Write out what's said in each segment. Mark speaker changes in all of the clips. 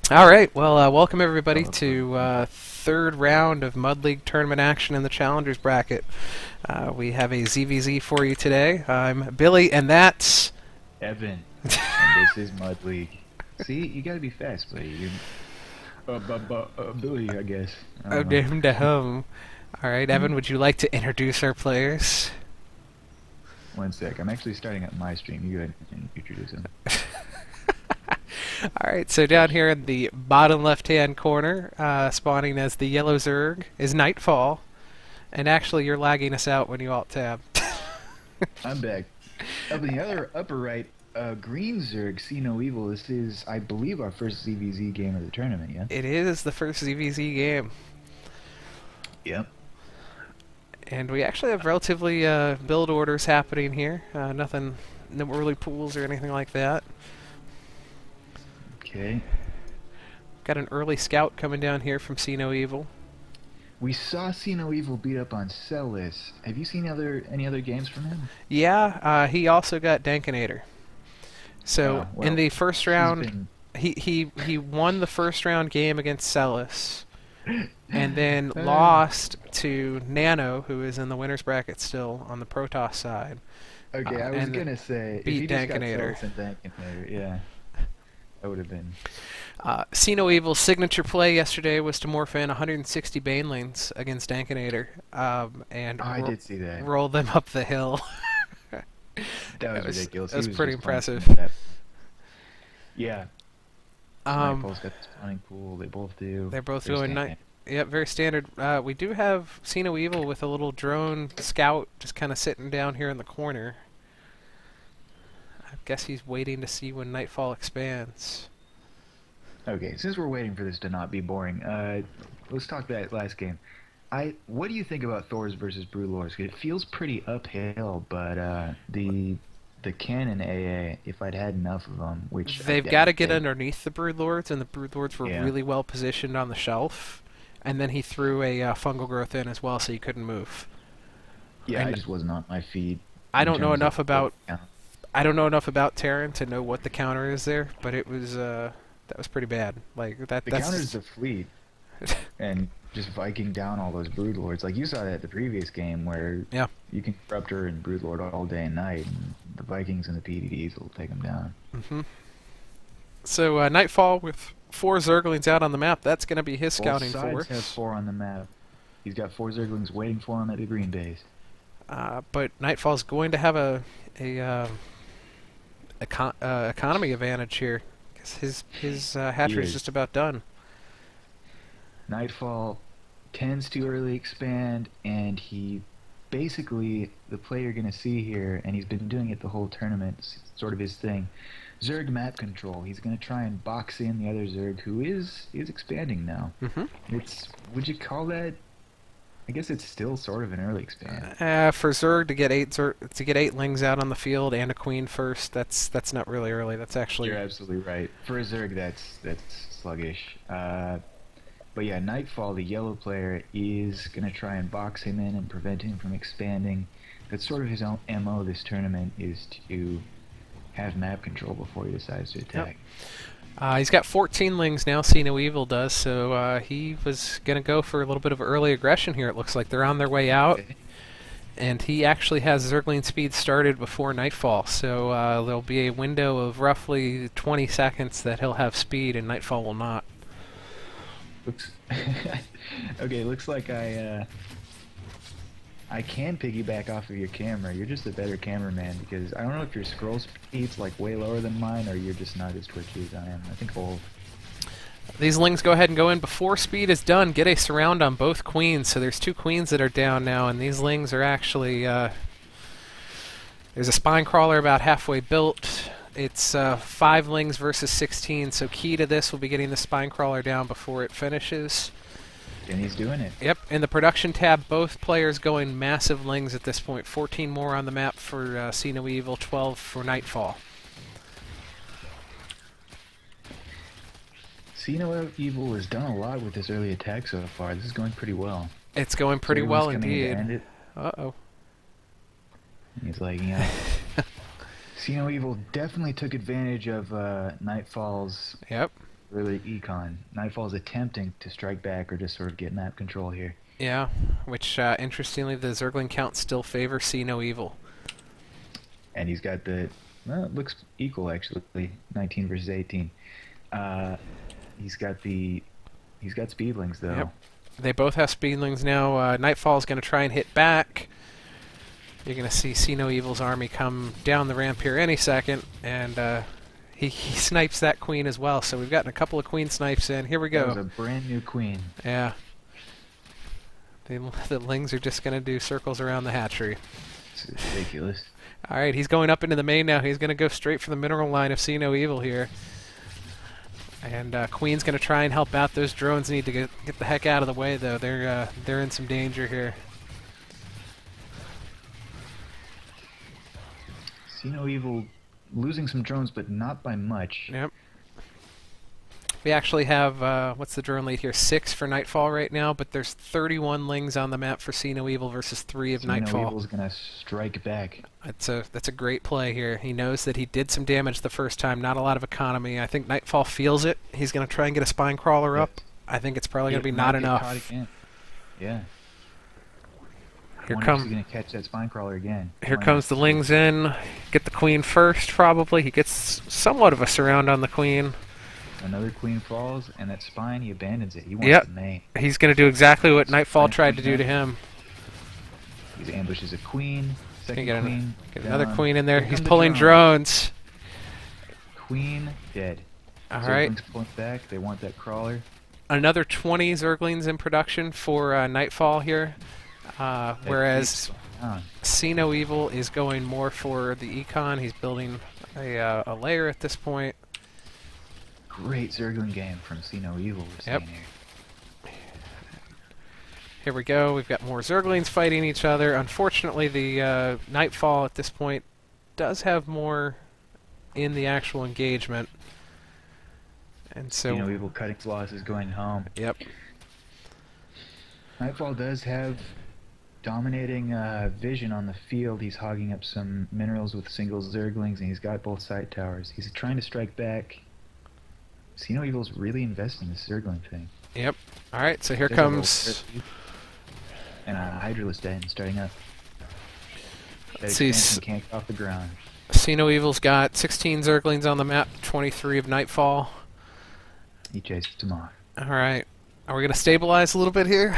Speaker 1: All right. Well, welcome everybody to third round of Mud League tournament action in the Challengers bracket. We have a ZVZ for you today. I'm Billy, and that's
Speaker 2: Evan, and this is Mud League. See, you gotta be fast, buddy. Billy, I guess. I
Speaker 1: oh
Speaker 2: don't know.
Speaker 1: damn home. All right, Evan, would you like to introduce our players?
Speaker 2: One sec. I'm actually starting up my stream. You go ahead and introduce him.
Speaker 1: All right. So down here in the bottom left-hand corner, spawning as the yellow Zerg, is Nightfall. And actually, you're lagging us out when you alt tab.
Speaker 2: I'm back. Up in the other upper right, Green Zerg, SeeNoEvil. This is, I believe, our first ZVZ game of the tournament, yeah?
Speaker 1: It is the first ZVZ game.
Speaker 2: Yep.
Speaker 1: And we actually have relatively build orders happening here. Nothing, no early pools or anything like that.
Speaker 2: Okay.
Speaker 1: Got an early scout coming down here from SeeNoEvil.
Speaker 2: We saw SeeNoEvil beat up on Celis. Have you seen any other games from him?
Speaker 1: Yeah, he also got Dankinator. So
Speaker 2: Well,
Speaker 1: in the first
Speaker 2: he's
Speaker 1: round,
Speaker 2: been...
Speaker 1: he won the first round game against Celis, and then lost to Nano, who is in the winners bracket still on the Protoss side.
Speaker 2: Okay, I was
Speaker 1: and
Speaker 2: gonna say, if
Speaker 1: beat
Speaker 2: he just got
Speaker 1: Dankinator.
Speaker 2: Celis and Dankinator, yeah. That would have been...
Speaker 1: SeeNoEvil's signature play yesterday was to morph in 160 Banelings against Dankinator, and
Speaker 2: I did see that.
Speaker 1: roll them up the hill.
Speaker 2: That was ridiculous.
Speaker 1: That was
Speaker 2: He
Speaker 1: pretty
Speaker 2: just playing
Speaker 1: impressive.
Speaker 2: that. Yeah. Nightfall's got the spawning pool. They both do.
Speaker 1: They're both
Speaker 2: They're
Speaker 1: doing
Speaker 2: standing.
Speaker 1: Yep, very standard. We do have SeeNoEvil with a little drone scout just kind of sitting down here in the corner. I guess he's waiting to see when Nightfall expands.
Speaker 2: Okay, since we're waiting for this to not be boring, let's talk that last game. What do you think about Thors versus Broodlords? It feels pretty uphill, but the cannon AA, if I'd had enough of them, which
Speaker 1: They've got to get underneath the Broodlords, and the Broodlords were
Speaker 2: Yeah.
Speaker 1: really well positioned on the shelf. And then he threw a fungal growth in as well, so you couldn't move.
Speaker 2: Yeah, I
Speaker 1: and
Speaker 2: just wasn't on my feed.
Speaker 1: I
Speaker 2: in
Speaker 1: don't know
Speaker 2: terms
Speaker 1: enough
Speaker 2: of-
Speaker 1: about
Speaker 2: Yeah.
Speaker 1: I don't know enough about Terran to know what the counter is there, but it was that was pretty bad. Like
Speaker 2: The
Speaker 1: that's
Speaker 2: counter's the fleet, and just Viking down all those Broodlords. Like you saw that at the previous game, where
Speaker 1: Yeah.
Speaker 2: you can Corruptor and Broodlord all day and night, and the Vikings and the PDDs will take them down.
Speaker 1: hmm So Nightfall with 4 Zerglings out on the map. That's going to be his scouting
Speaker 2: Both sides
Speaker 1: force.
Speaker 2: have 4 on the map. He's got 4 Zerglings waiting for him at the green base.
Speaker 1: But Nightfall's going to have a economy advantage here because his hatchery is
Speaker 2: is.
Speaker 1: just about done.
Speaker 2: Nightfall tends to early expand, and he basically, the play you're going to see here, and he's been doing it the whole tournament, it's sort of his thing. Zerg map control. He's going to try and box in the other Zerg, who is expanding now. Would you call that? I guess it's still sort of an early expand.
Speaker 1: For Zerg to get 8 lings out on the field and a queen first, that's not really early. That's actually
Speaker 2: You're absolutely right. For a Zerg, that's sluggish. But yeah, Nightfall, the yellow player, is going to try and box him in and prevent him from expanding. That's sort of his own MO this tournament, is to have map control before he decides to attack.
Speaker 1: He's got 14 lings now, SeeNoEvil does, so he was going to go for a little bit of early aggression here. It looks like they're on their way out,
Speaker 2: Okay.
Speaker 1: and he actually has Zergling speed started before Nightfall, so there'll be a window of roughly 20 seconds that he'll have speed, and Nightfall will not.
Speaker 2: Looks okay. Looks like I can piggyback off of your camera. You're just a better cameraman, because I don't know if your scroll speed's like way lower than mine, or you're just not as twitchy as I am. I think both.
Speaker 1: These lings go ahead and go in before speed is done. Get a surround on both queens, so there's 2 queens that are down now, and these lings are actually... there's a spine crawler about halfway built. It's 5 lings versus 16, so key to this will be getting the spine crawler down before it finishes.
Speaker 2: And he's doing it.
Speaker 1: Yep, in the production tab, both players going massive lings at this point. 14 more on the map for SeeNoEvil, 12 for Nightfall.
Speaker 2: SeeNoEvil has done a lot with this early attack so far. This is going pretty well.
Speaker 1: It's going pretty
Speaker 2: So
Speaker 1: well
Speaker 2: everyone's coming in to
Speaker 1: indeed.
Speaker 2: end it.
Speaker 1: Uh-oh.
Speaker 2: He's like, yeah. SeeNoEvil definitely took advantage of Nightfall's
Speaker 1: Yep.
Speaker 2: Early econ. Nightfall's attempting to strike back or just sort of get map control here.
Speaker 1: Yeah, which interestingly, the Zergling counts still favor SeeNoEvil.
Speaker 2: And he's got the, well, it looks equal actually, 19 versus 18. Uh, he's got speedlings though.
Speaker 1: Yep. They both have speedlings now. Nightfall's going to try and hit back. You're going to see SeeNoEvil's army come down the ramp here any second, and he snipes that queen as well. So we've gotten a couple of queen snipes in. Here we go.
Speaker 2: That was a brand new queen.
Speaker 1: Yeah. The lings are just going to do circles around the hatchery.
Speaker 2: It's ridiculous.
Speaker 1: All right, he's going up into the main now. He's going to go straight for the mineral line of SeeNoEvil here. And Queen's going to try and help out. Those drones need to get the heck out of the way, though. They're in some danger here.
Speaker 2: SeeNoEvil losing some drones, but not by much.
Speaker 1: Yep. We actually have, what's the drone lead here? 6 for Nightfall right now, but there's 31 lings on the map for SeeNoEvil versus 3 of Nightfall.
Speaker 2: SeeNoEvil's going to strike back.
Speaker 1: That's a great play here. He knows that he did some damage the first time, not a lot of economy. I think Nightfall feels it. He's going to try and get a spine crawler up. I think it's probably going to be not enough.
Speaker 2: Yeah.
Speaker 1: Here
Speaker 2: He's going to catch that spine crawler again.
Speaker 1: Here comes the lings in. Get the queen first, probably. He gets somewhat of a surround on the queen.
Speaker 2: Another queen falls, and that spine, he abandons it. He wants the main.
Speaker 1: He's going to do exactly what Nightfall tried to do to him.
Speaker 2: He ambushes a queen. Second queen.
Speaker 1: Get another queen in there. He's pulling drones.
Speaker 2: Queen dead.
Speaker 1: All right.
Speaker 2: Zerglings pulling back. They want that crawler.
Speaker 1: Another 20 Zerglings in production for Nightfall here. Whereas SeeNoEvil is going more for the econ. He's building a layer at this point.
Speaker 2: Great Zergling game from SeeNoEvil.
Speaker 1: Yep. Here we go. We've got more Zerglings fighting each other. Unfortunately, the Nightfall at this point does have more in the actual engagement. And so
Speaker 2: SeeNoEvil cutting losses going home.
Speaker 1: Yep.
Speaker 2: Nightfall does have dominating vision on the field. He's hogging up some minerals with single Zerglings, and he's got both side towers. He's trying to strike back. SeeNoEvil's really investing in this Zergling thing.
Speaker 1: Yep. All right, so here comes...
Speaker 2: And a Hydralisk Den starting up. That
Speaker 1: see,
Speaker 2: expansion can't get off the ground.
Speaker 1: SeeNoEvil's got 16 Zerglings on the map, 23 of Nightfall.
Speaker 2: He chases them off.
Speaker 1: All right. Are we going to stabilize a little bit here?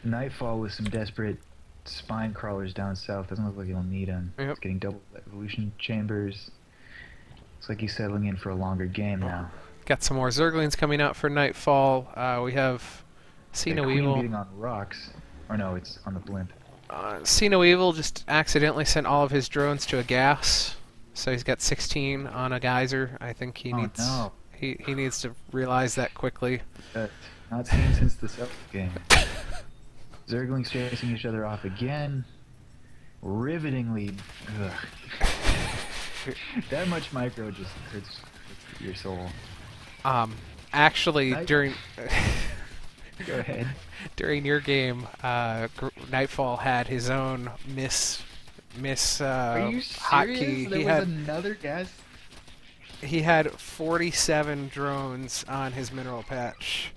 Speaker 2: Nightfall with some desperate spine crawlers down south. Doesn't look like he'll need them.
Speaker 1: Yep.
Speaker 2: He's getting double evolution chambers. Looks like he's settling in for a longer game now.
Speaker 1: Got some more Zerglings coming out for Nightfall. We have SeeNoEvil
Speaker 2: beating on rocks. Or no, it's on the blimp.
Speaker 1: SeeNoEvil just accidentally sent all of his drones to a gas, so he's got 16 on a geyser. I think he needs he needs to realize that quickly.
Speaker 2: Not seen since the Celtic game. Zerglings chasing each other off again. Rivetingly. That much micro just hurts your soul.
Speaker 1: Actually, during
Speaker 2: Go ahead.
Speaker 1: During your game, Nightfall had his own miss hotkey.
Speaker 2: There was another gas.
Speaker 1: He had 47 drones on his mineral patch.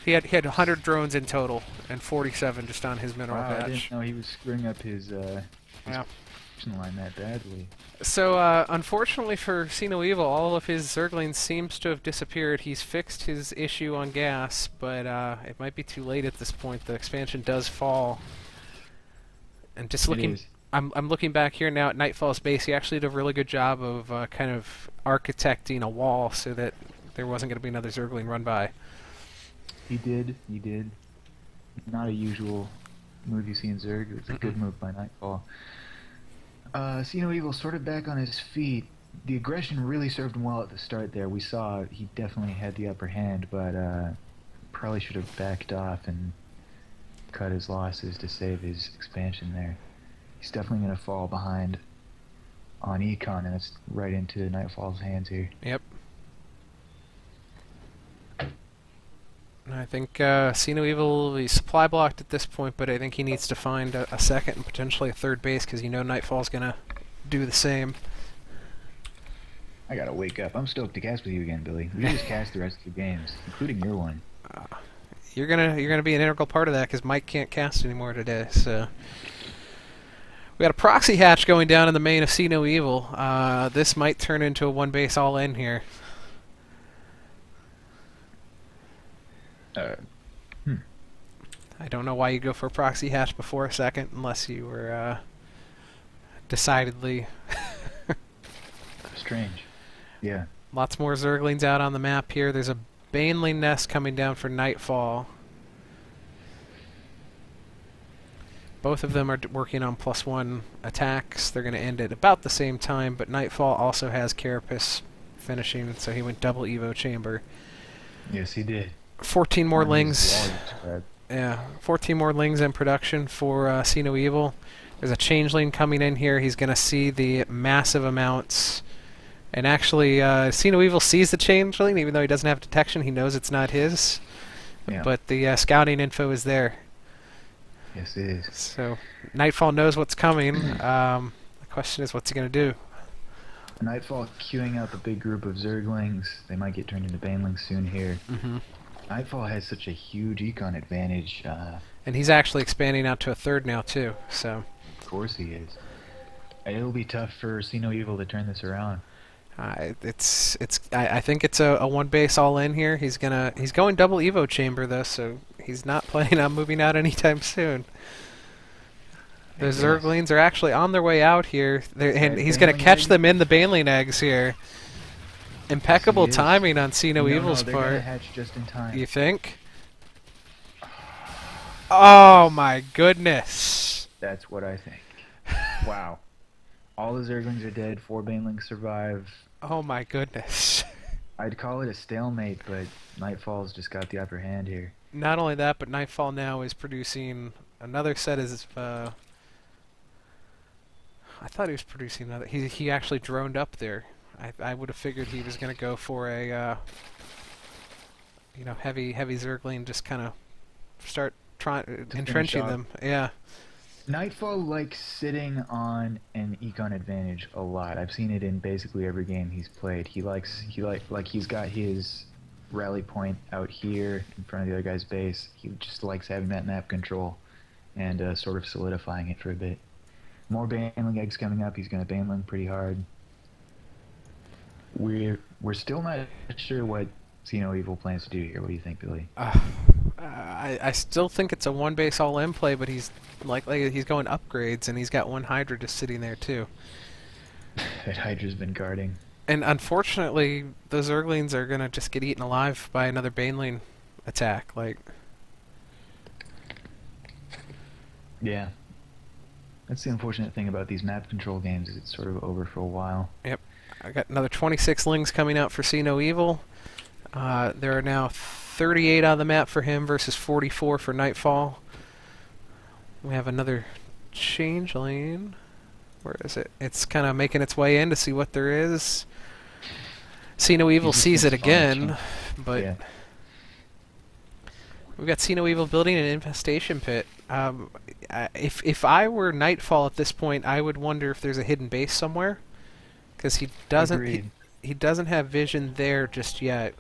Speaker 1: He had 100 drones in total and 47 just on his mineral patch.
Speaker 2: I didn't know he was screwing up his production line that badly.
Speaker 1: So, unfortunately for SeeNoEvil, all of his Zerglings seems to have disappeared. He's fixed his issue on gas, but it might be too late at this point. The expansion does fall. And just looking, I'm looking back here now at Nightfall's base. He actually did a really good job of kind of architecting a wall so that there wasn't going to be another Zergling run by.
Speaker 2: He did. Not a usual move you see in Zerg. It was a good move by Nightfall. SeeNoEvil sort of back on his feet. The aggression really served him well at the start there. We saw he definitely had the upper hand, but probably should have backed off and cut his losses to save his expansion there. He's definitely going to fall behind on Econ, and it's right into Nightfall's hands here.
Speaker 1: Yep. I think SeeNoEvil will be supply blocked at this point, but I think he needs to find a second and potentially a third base because you know Nightfall's going to do the same.
Speaker 2: I gotta wake up. I'm stoked to cast with you again, Billy. We just cast the rest of the games, including your one.
Speaker 1: You're gonna be an integral part of that because Mike can't cast anymore today. So we got a proxy hatch going down in the main of SeeNoEvil. This might turn into a one base all in here. I don't know why you go for a proxy hatch before a second unless you were decidedly
Speaker 2: strange. Yeah.
Speaker 1: Lots more Zerglings out on the map here. There's a Baneling nest coming down for Nightfall. Both of them are working on +1 attacks. They're going to end at about the same time, but Nightfall also has Carapace finishing, so he went double Evo Chamber.
Speaker 2: Yes, he did.
Speaker 1: 14 more lings. Yeah, 14 more lings in production for SeeNoEvil. There's a changeling coming in here. He's going to see the massive amounts. And actually, SeeNoEvil sees the changeling, even though he doesn't have detection. He knows it's not his. Yeah. But the scouting info is there.
Speaker 2: Yes, it is.
Speaker 1: So Nightfall knows what's coming. The question is, what's he going to do?
Speaker 2: Nightfall queuing out the big group of Zerglings. They might get turned into Banelings soon here. Nightfall has such a huge econ advantage.
Speaker 1: And he's actually expanding out to a third now, too. So.
Speaker 2: Of course he is. It'll be tough for SeeNoEvil to turn this around.
Speaker 1: I think it's a one base all in here. He's going double Evo Chamber though, so he's not planning on moving out anytime soon. The Zerglings are actually on their way out here, and he's going to catch them in the Baneling eggs here. Impeccable timing on SeeNoEvil's part.
Speaker 2: They're gonna hatch just in time.
Speaker 1: You think? Oh my goodness!
Speaker 2: That's what I think. Wow. All the Zerglings are dead. 4 Banelings survive.
Speaker 1: Oh my goodness.
Speaker 2: I'd call it a stalemate, but Nightfall's just got the upper hand here.
Speaker 1: Not only that, but Nightfall now is producing another set of... I thought he was producing another... He actually droned up there. I would have figured he was going to go for a... heavy Zergling, just kind of start entrenching them. Yeah.
Speaker 2: Nightfall likes sitting on an econ advantage a lot. I've seen it in basically every game he's played. He's got his rally point out here in front of the other guy's base. He just likes having that map control and sort of solidifying it for a bit. More Baneling eggs coming up. He's going to Baneling pretty hard. We're still not sure what SeeNoEvil plans to do here. What do you think, Billy?
Speaker 1: I still think it's a one base all in play, but he's he's going upgrades, and he's got one Hydra just sitting there too.
Speaker 2: That Hydra's been guarding.
Speaker 1: And unfortunately, those Zerglings are gonna just get eaten alive by another Baneling attack.
Speaker 2: Yeah. That's the unfortunate thing about these map control games, is it's sort of over for a while.
Speaker 1: Yep. I got another 26 lings coming out for SeeNoEvil. There are now 38 on the map for him versus 44 for Nightfall. We have another changeling. Where is it? It's kind of making its way in to see what there is. SeeNoEvil sees it again, but yeah. We've got SeeNoEvil building an infestation pit. If I were Nightfall at this point, I would wonder if there's a hidden base somewhere, because he doesn't have vision there just yet.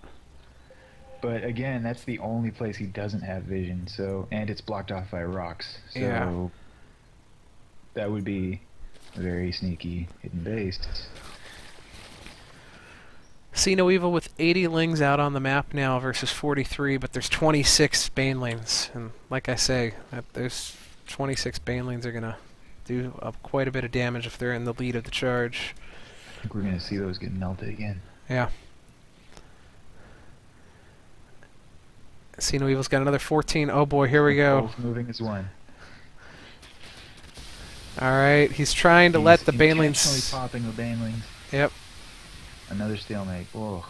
Speaker 2: But again, that's the only place he doesn't have vision. So, and it's blocked off by rocks. So yeah. That would be a very sneaky hidden base.
Speaker 1: SeeNoEvil with 80 lings out on the map now versus 43, but there's 26 Banelings, and like I say, those 26 Banelings are gonna do quite a bit of damage if they're in the lead of the charge.
Speaker 2: I think we're gonna see those get melted again.
Speaker 1: Yeah. SeeNoEvil's got another 14. Oh boy, here we go.
Speaker 2: Both moving as one.
Speaker 1: Alright, he's trying to let the Banelings...
Speaker 2: Intentionally popping the Banelings.
Speaker 1: Yep.
Speaker 2: Another stalemate. Whoa.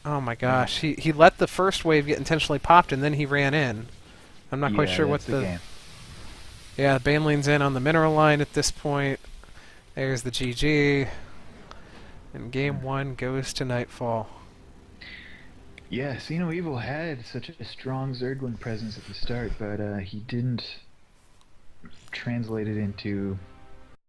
Speaker 1: Oh my gosh. He let the first wave get intentionally popped, and then he ran in. I'm not quite sure what the...
Speaker 2: game.
Speaker 1: Yeah, the Baneling's in on the mineral line at this point. There's the GG. And game 1 goes to Nightfall.
Speaker 2: Yeah, SeeNoEvil had such a strong Zergling presence at the start, but he didn't translate it into